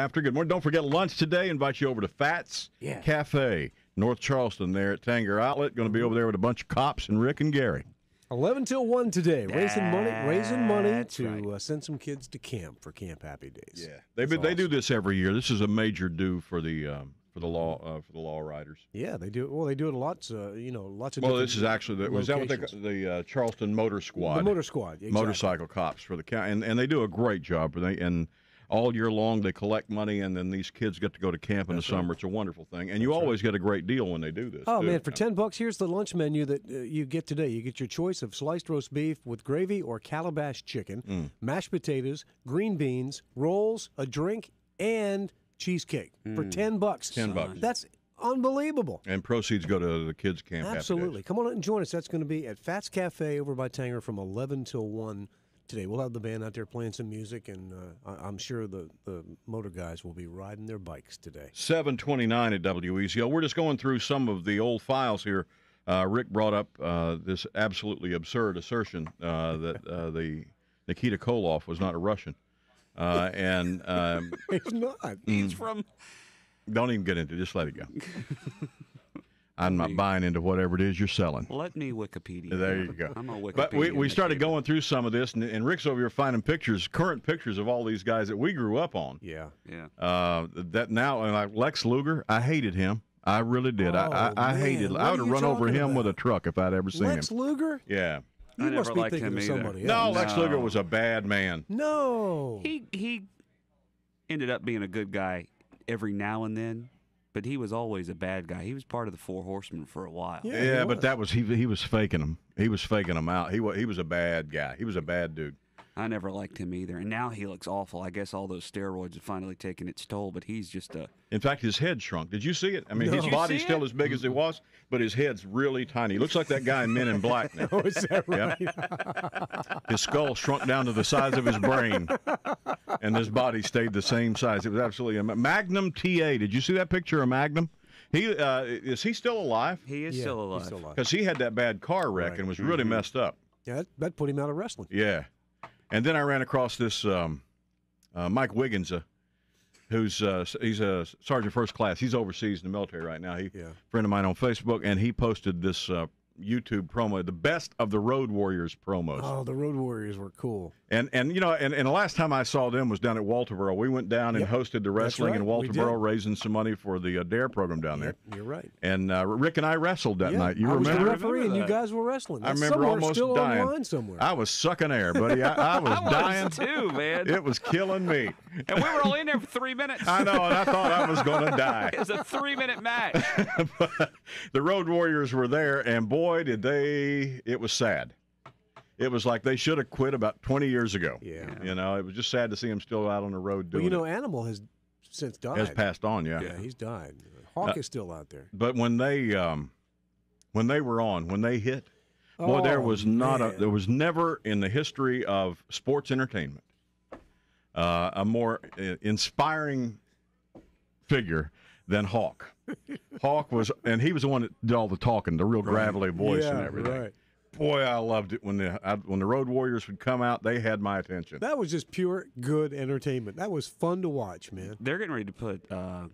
After good morning. Don't forget lunch today. Invite you over to Fats Cafe, North Charleston, there at Tanger Outlet. Going to be over there with a bunch of cops and Rick and Gary. 11 till 1 today. Raising money to right. Send some kids to camp for Camp Happy Days. Yeah, they do this every year. This is a major due for the law riders. Yeah, they do. Well, they do it lots. Lots of. Well, this is actually was that what they the Charleston Motor Squad? The Motor Squad, exactly. Motorcycle cops for the county, and they do a great job. And all year long they collect money, and then these kids get to go to camp in the summer. It's a wonderful thing, and you always get a great deal when they do this. Oh man, for $10, here's the lunch menu that you get today. You get your choice of sliced roast beef with gravy or calabash chicken, mashed potatoes, green beans, rolls, a drink, and cheesecake for $10. $10. That's unbelievable. And proceeds go to the kids' camp. Absolutely. Come on out and join us. That's going to be at Fats Cafe over by Tanger from 11 till 1 today. We'll have the band out there playing some music, and I'm sure the motor guys will be riding their bikes today. 7:29 at WEZO. We're just going through some of the old files here. Rick brought up this absolutely absurd assertion that the Nikita Koloff was not a Russian. And He's not. He's from. Don't even get into it. Just let it go. I'm not buying into whatever it is you're selling. Let me Wikipedia. There you go. I'm a Wikipedia. But we started going through some of this, and Rick's over here finding current pictures of all these guys that we grew up on. Yeah. That now, and like Lex Luger, I hated him. I really did. I hated. I would have run over him with a truck if I'd ever seen him. Lex Luger? Yeah. You I must never be liked thinking him of either. somebody No, else. Lex Luger was a bad man. No. He ended up being a good guy every now and then, but he was always a bad guy. He was part of the Four Horsemen for a while. Yeah, but that was he was faking them. He was faking them out. He was a bad guy. He was a bad dude. I never liked him either, and now he looks awful. I guess all those steroids have finally taken its toll, but he's just a... In fact, his head shrunk. Did you see it? I mean, No. his Did you body's see still it? as big as it was, but his head's really tiny. He looks like that guy in Men in Black now. Oh, is that right? Yep. His skull shrunk down to the size of his brain, and his body stayed the same size. It was absolutely Magnum TA. Did you see that picture of Magnum? Is he still alive? He is Yeah, still alive. he's still alive. Because he had that bad car wreck and was really messed up. Yeah, that put him out of wrestling. Yeah. And then I ran across this Mike Wiggins, who's he's a sergeant first class. He's overseas in the military right now. Friend of mine on Facebook, and he posted this YouTube promo, the best of the Road Warriors promos. Oh, the Road Warriors were cool. And the last time I saw them was down at Walterboro. We went down and hosted the wrestling in right. We Walterboro, did. raising some money for the DARE program down there. Yep, you're right. And Rick and I wrestled that night. You I was remember? the referee, and you that. guys were wrestling. I That's remember somewhere, almost still dying. online somewhere. I was sucking air, buddy. I was dying. too, man. It was killing me. And we were only in there for 3 minutes. I know, and I thought I was going to die. It was a 3-minute match. But the Road Warriors were there, and boy, did they! It was sad. It was like they should have quit about 20 years ago. Yeah. It was just sad to see them still out on the road doing Well, Animal has since died. it. Has passed on, Yeah, he's died. Hawk is still out there. But when they hit, boy, there was there was never in the history of sports entertainment a more inspiring figure than Hawk. Hawk was, and he was the one that did all the talking, the real gravelly voice and everything. Right. Boy, I loved it when the Road Warriors would come out. They had my attention. That was just pure good entertainment. That was fun to watch, man. They're getting ready to put the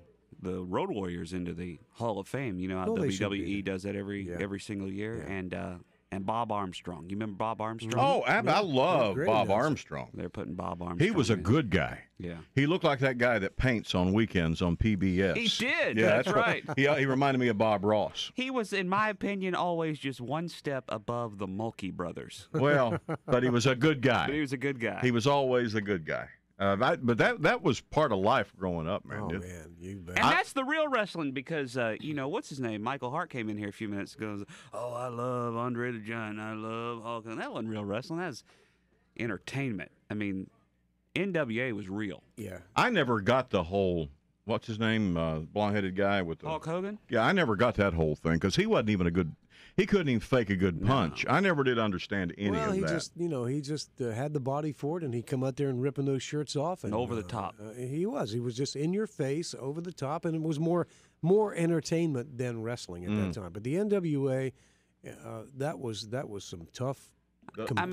Road Warriors into the Hall of Fame. You know how Well, they should WWE be. does that every single year. Yeah. And Bob Armstrong. You remember Bob Armstrong? Oh, I love great Bob announcer. Armstrong. They're putting Bob Armstrong. He was a in. good guy. Yeah. He looked like that guy that paints on weekends on PBS. He did. Yeah, That's right. He reminded me of Bob Ross. He was, in my opinion, always just one step above the Mulkey brothers. Well, but he was a good guy. But he was a good guy. He was always a good guy. But that was part of life growing up, man. Oh, dude. man, you bet. And that's the real wrestling because, what's his name? Michael Hart came in here a few minutes ago and goes, oh, I love Andre the Giant. I love Hulk. And that wasn't real wrestling. That was entertainment. I mean, NWA was real. Yeah. I never got the whole, what's his name, blonde-headed guy with the... Hulk Hogan? Yeah, I never got that whole thing because he wasn't even a good... He couldn't even fake a good punch. I never did understand any Well, of he that. he just had the body for it, and he'd come out there and ripping those shirts off. And Over the top. He was just in your face, over the top, and it was more entertainment than wrestling at that time. But the NWA, that was some tough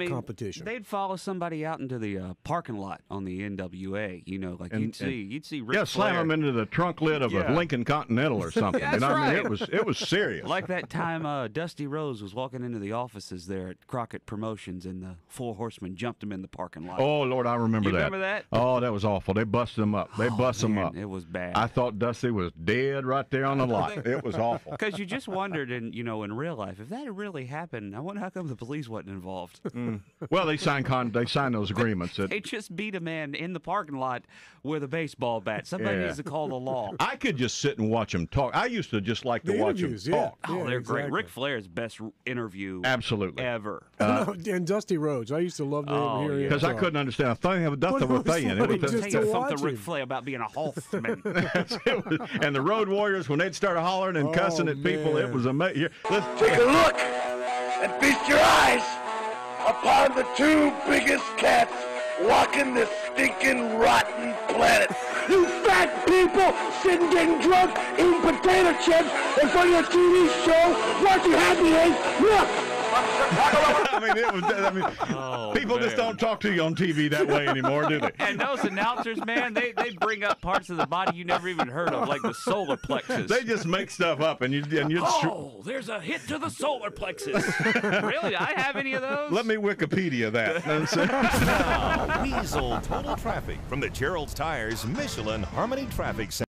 competition. They'd follow somebody out into the parking lot on the NWA. You know, like you'd see Ric Flair. Slam them into the trunk lid of a Lincoln Continental or something. That's I mean, right. it was serious. Like that time Dusty Rhodes was walking into the offices there at Crockett Promotions, and the Four Horsemen jumped him in the parking lot. Oh Lord, I remember You that. remember that? Oh, that was awful. They busted him up. They busted him Man, up. It was bad. I thought Dusty was dead right there on the lot. It was awful. Because you just wondered, in real life, if that had really happened, I wonder how come the police wasn't involved. Well, they signed those agreements. They just beat a man in the parking lot with a baseball bat. Somebody needs to call the law. I could just sit and watch them talk. I used to just like to The watch them interviews, talk. Oh, they're great. exactly. Ric Flair's best interview Absolutely. ever. And Dusty Rhodes. I used to love to hear him Because I talk. couldn't understand a thing of nothing was saying. It was just Tell to you watch something, Ric him. Flair, about being a Hoffman. and the Road Warriors, when they'd start hollering and cussing at people, it man. was amazing. Take a look and feast your eyes upon the two biggest cats walking this stinking rotten planet. You fat people sitting getting drunk, eating potato chips in front of your TV show, watching Happy Days. Look! People just don't talk to you on TV that way anymore, do they? And those announcers, man, they bring up parts of the body you never even heard of, like the solar plexus. They just make stuff up, and you. Oh, there's a hit to the solar plexus. Really? I have any of those? Let me Wikipedia that. Now, Weasel Total Traffic from the Gerald's Tires Michelin Harmony Traffic Center.